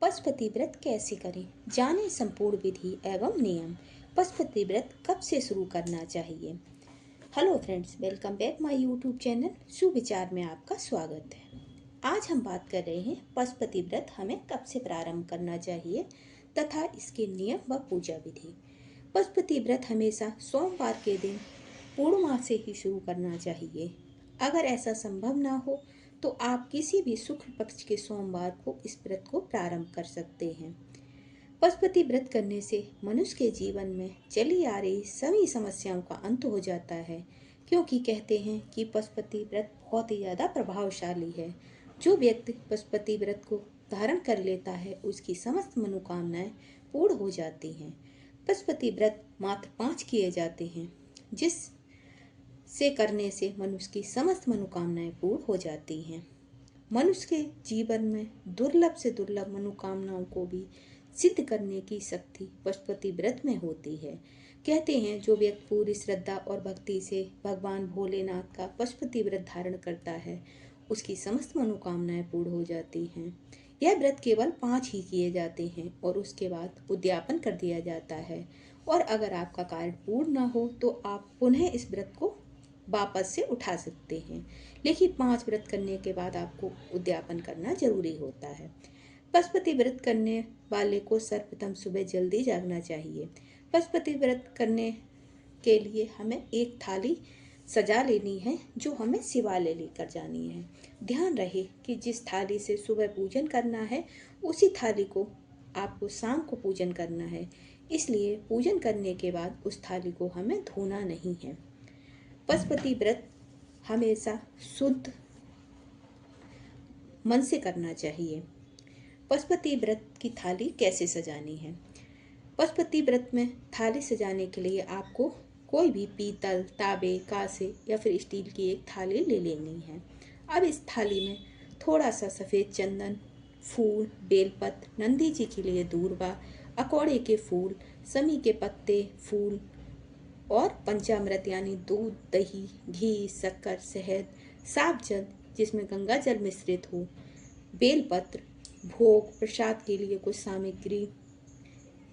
पशुपति व्रत कैसे करें, जानें संपूर्ण विधि एवं नियम। पशुपति व्रत कब से शुरू करना चाहिए। Hello friends, welcome back my YouTube channel सुविचार में आपका स्वागत है। आज हम बात कर रहे हैं पशुपति व्रत हमें कब से प्रारंभ करना चाहिए तथा इसके नियम व पूजा विधि। पशुपति व्रत हमेशा सोमवार के दिन पूर्णिमा से ही शुरू करना चाहिए। अगर ऐसा संभव ना हो तो आप किसी भी शुक्ल पक्ष के सोमवार को इस व्रत को प्रारंभ कर सकते हैं। पशुपति व्रत करने से मनुष्य के जीवन में चली आ रही सभी समस्याओं का अंत हो जाता है, क्योंकि कहते हैं कि पशुपति व्रत बहुत ही ज़्यादा प्रभावशाली है। जो व्यक्ति पशुपति व्रत को धारण कर लेता है उसकी समस्त मनोकामनाएं पूर्ण हो जाती हैं। पशुपति व्रत मात्र 5 किए जाते हैं, जिस से करने से मनुष्य की समस्त मनोकामनाएं पूर्ण हो जाती हैं। मनुष्य के जीवन में दुर्लभ से दुर्लभ मनोकामनाओं को भी सिद्ध करने की शक्ति पशुपति व्रत में होती है। कहते हैं जो व्यक्ति पूरी श्रद्धा और भक्ति से भगवान भोलेनाथ का पशुपति व्रत धारण करता है उसकी समस्त मनोकामनाएं पूर्ण हो जाती हैं। यह व्रत केवल 5 ही किए जाते हैं और उसके बाद उद्यापन कर दिया जाता है, और अगर आपका कार्य पूर्ण न हो तो आप पुनः इस व्रत को वापस से उठा सकते हैं, लेकिन 5 व्रत करने के बाद आपको उद्यापन करना जरूरी होता है। पशुपति व्रत करने वाले को सर्वप्रथम सुबह जल्दी जागना चाहिए। पशुपति व्रत करने के लिए हमें एक थाली सजा लेनी है जो हमें शिवालय लेकर जानी है। ध्यान रहे कि जिस थाली से सुबह पूजन करना है उसी थाली को आपको शाम को पूजन करना है, इसलिए पूजन करने के बाद उस थाली को हमें धोना नहीं है। पशुपति व्रत हमेशा शुद्ध मन से करना चाहिए। पशुपति व्रत की थाली कैसे सजानी है। पशुपति व्रत में थाली सजाने के लिए आपको कोई भी पीतल, तांबे, कांसे या फिर स्टील की एक थाली ले लेनी है। अब इस थाली में थोड़ा सा सफ़ेद चंदन, फूल, बेलपत्र, नंदी जी के लिए दूर्वा, अकौड़े के फूल, समी के पत्ते, फूल और पंचामृत यानी दूध, दही, घी, शक्कर, शहद, साफ जल जिसमें गंगा जल मिश्रित हो, बेलपत्र, भोग, प्रसाद के लिए कुछ सामग्री,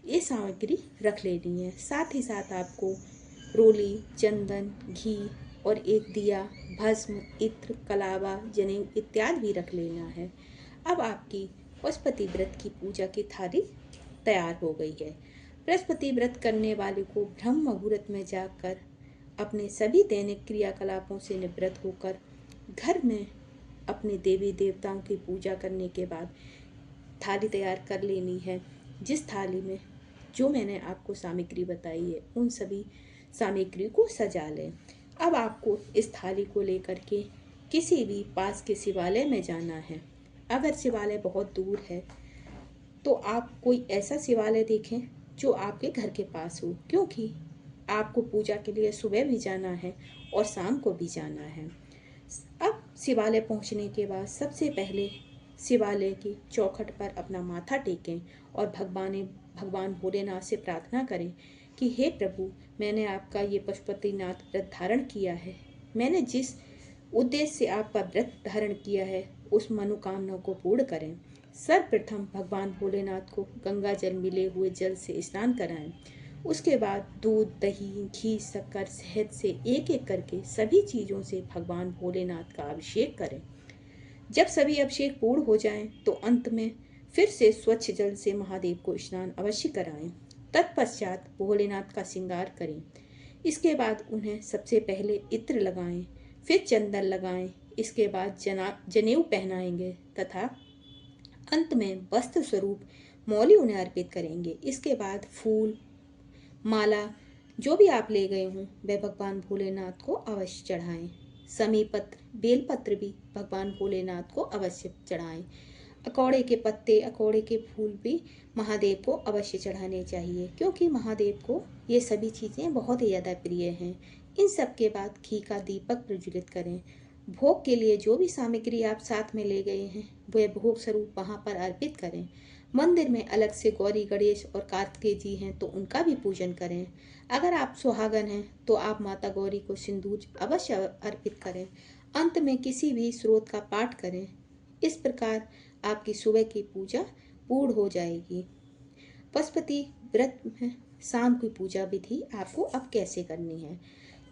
ये सामग्री रख लेनी है। साथ ही साथ आपको रोली, चंदन, घी और एक दिया, भस्म, इत्र, कलावा, जनेऊ इत्यादि भी रख लेना है। अब आपकी पशुपति व्रत की पूजा की थाली तैयार हो गई है। बृहस्पति व्रत करने वाले को ब्रह्म मुहूर्त में जाकर अपने सभी दैनिक क्रियाकलापों से निवृत्त होकर घर में अपने देवी देवताओं की पूजा करने के बाद थाली तैयार कर लेनी है। जिस थाली में जो मैंने आपको सामग्री बताई है उन सभी सामग्री को सजा लें। अब आपको इस थाली को लेकर के किसी भी पास के शिवालय में जाना है। अगर शिवालय बहुत दूर है तो आप कोई ऐसा शिवालय देखें जो आपके घर के पास हो, क्योंकि आपको पूजा के लिए सुबह भी जाना है और शाम को भी जाना है। अब शिवालय पहुंचने के बाद सबसे पहले शिवालय की चौखट पर अपना माथा टेकें और भगवान भोलेनाथ से प्रार्थना करें कि हे प्रभु, मैंने आपका ये पशुपतिनाथ व्रत धारण किया है। मैंने जिस उद्देश्य से आपका व्रत धारण किया है उस मनोकामना को पूर्ण करें। सर्वप्रथम भगवान भोलेनाथ को गंगा जल मिले हुए जल से स्नान कराएं। उसके बाद दूध, दही, घी, शक्कर, शहद से एक एक करके सभी चीज़ों से भगवान भोलेनाथ का अभिषेक करें। जब सभी अभिषेक पूर्ण हो जाएं तो अंत में फिर से स्वच्छ जल से महादेव को स्नान अवश्य कराएं। तत्पश्चात भोलेनाथ का श्रृंगार करें। इसके बाद उन्हें सबसे पहले इत्र लगाएं, फिर चंदन लगाएं। इसके बाद जनेऊ पहनाएंगे तथा अंत में वस्त्र स्वरूप मौली उन्हें अर्पित करेंगे। इसके बाद फूल, माला जो भी आप ले गए हों वह भगवान भोलेनाथ को अवश्य चढ़ाएं। समी पत्र, बेलपत्र भी भगवान भोलेनाथ को अवश्य चढ़ाएं। अकौड़े के पत्ते, अकौड़े के फूल भी महादेव को अवश्य चढ़ाने चाहिए, क्योंकि महादेव को ये सभी चीज़ें बहुत ही ज़्यादा प्रिय हैं। इन सब के बाद घी का दीपक प्रज्वलित करें। भोग के लिए जो भी सामग्री आप साथ में ले गए हैं वह भोग स्वरूप वहाँ पर अर्पित करें। मंदिर में अलग से गौरी, गणेश और कार्तिकेय जी हैं तो उनका भी पूजन करें। अगर आप सुहागन हैं तो आप माता गौरी को सिंदूर अवश्य अर्पित करें। अंत में किसी भी स्रोत का पाठ करें। इस प्रकार आपकी सुबह की पूजा पूर्ण हो जाएगी। पशुपति व्रत में शाम की पूजा विधि आपको अब कैसे करनी है।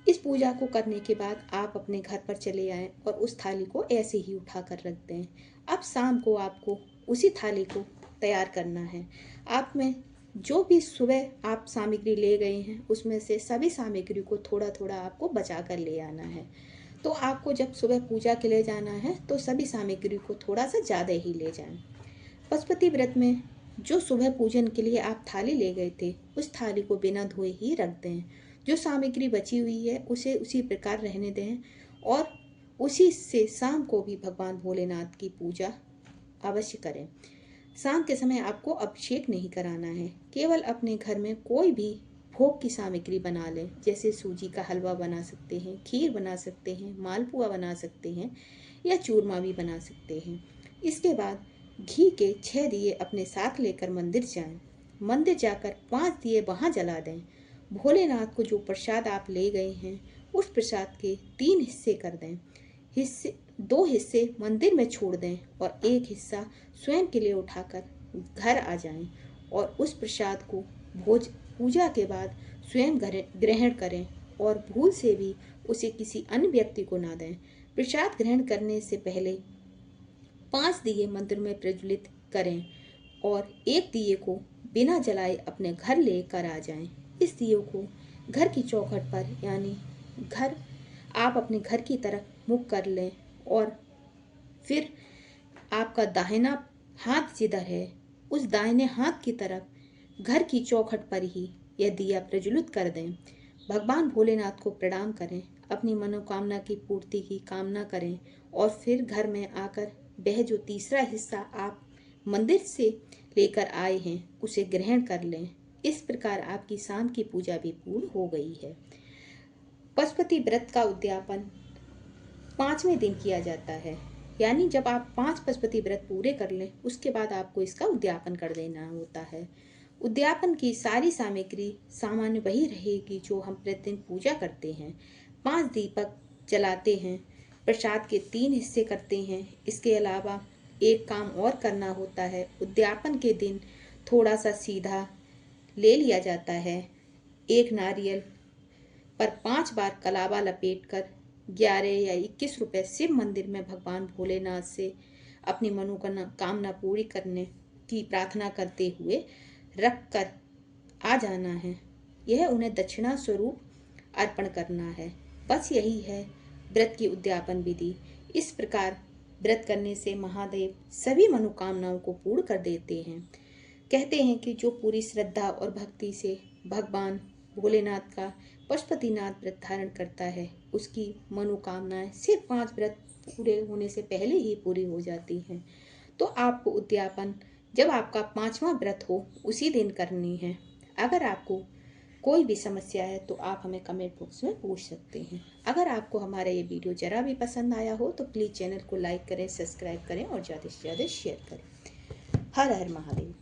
इस पूजा को करने के बाद आप अपने घर पर चले आएं और उस थाली को ऐसे ही उठा कर रख दें। अब शाम को आपको उसी थाली को तैयार करना है। आप में जो भी सुबह आप सामग्री ले गए हैं उसमें से सभी सामग्री को थोड़ा थोड़ा आपको बचा कर ले आना है। तो आपको जब सुबह पूजा के लिए जाना है तो सभी सामग्री को थोड़ा सा ज़्यादा ही ले जाएं। पशुपति व्रत में जो सुबह पूजन के लिए आप थाली ले गए थे उस थाली को बिना धोए ही रख दें। जो सामग्री बची हुई है उसे उसी प्रकार रहने दें और उसी से शाम को भी भगवान भोलेनाथ की पूजा अवश्य करें। शाम के समय आपको अभिषेक नहीं कराना है, केवल अपने घर में कोई भी भोग की सामग्री बना लें। जैसे सूजी का हलवा बना सकते हैं, खीर बना सकते हैं, मालपुआ बना सकते हैं या चूरमा भी बना सकते हैं। इसके बाद घी के 6 दिए अपने साथ लेकर मंदिर जाएं। मंदिर जाकर 5 दिए वहाँ जला दें। भोलेनाथ को जो प्रसाद आप ले गए हैं उस प्रसाद के 3 हिस्से कर दें। 2 हिस्से मंदिर में छोड़ दें और 1 हिस्सा स्वयं के लिए उठाकर घर आ जाएं और उस प्रसाद को पूजा के बाद स्वयं ग्रहण करें और भूल से भी उसे किसी अन्य व्यक्ति को ना दें। प्रसाद ग्रहण करने से पहले 5 दिए मंदिर में प्रज्वलित करें और 1 दिए को बिना जलाए अपने घर लेकर आ जाएं। इस दिए को घर की चौखट पर यानी आप अपने घर की तरफ मुख कर लें और फिर आपका दाहिना हाथ जिधर है उस दाहिने हाथ की तरफ घर की चौखट पर ही यह दिया प्रज्वलित कर दें। भगवान भोलेनाथ को प्रणाम करें, अपनी मनोकामना की पूर्ति की कामना करें और फिर घर में आकर वह जो तीसरा हिस्सा आप मंदिर से लेकर आए हैं उसे ग्रहण कर लें। इस प्रकार आपकी शाम की पूजा भी पूर्ण हो गई है। पशुपति व्रत का उद्यापन 5वें दिन किया जाता है, यानी जब आप 5 पशुपति व्रत पूरे कर लें उसके बाद आपको इसका उद्यापन कर देना होता है। उद्यापन की सारी सामग्री सामान्य वही रहेगी जो हम प्रतिदिन पूजा करते हैं। 5 दीपक जलाते हैं, प्रसाद के 3 हिस्से करते हैं। इसके अलावा एक काम और करना होता है। उद्यापन के दिन थोड़ा सा सीधा ले लिया जाता है। एक नारियल पर 5 बार कलावा लपेटकर 11 या 21 रुपए शिव मंदिर में भगवान भोलेनाथ से अपनी मनोकामना पूरी करने की प्रार्थना करते हुए रख कर आ जाना है। यह उन्हें दक्षिणा स्वरूप अर्पण करना है। बस यही है व्रत की उद्यापन विधि। इस प्रकार व्रत करने से महादेव सभी मनोकामनाओं को पूर्ण कर देते हैं। कहते हैं कि जो पूरी श्रद्धा और भक्ति से भगवान भोलेनाथ का पशुपतिनाथ व्रत धारण करता है उसकी मनोकामनाएं सिर्फ 5 व्रत पूरे होने से पहले ही पूरी हो जाती हैं। तो आपको उद्यापन जब आपका 5वां व्रत हो उसी दिन करनी है। अगर आपको कोई भी समस्या है तो आप हमें कमेंट बॉक्स में पूछ सकते हैं। अगर आपको हमारा ये वीडियो ज़रा भी पसंद आया हो तो प्लीज़ चैनल को लाइक करें, सब्सक्राइब करें और ज़्यादा से ज़्यादा शेयर करें। हर हर महादेव।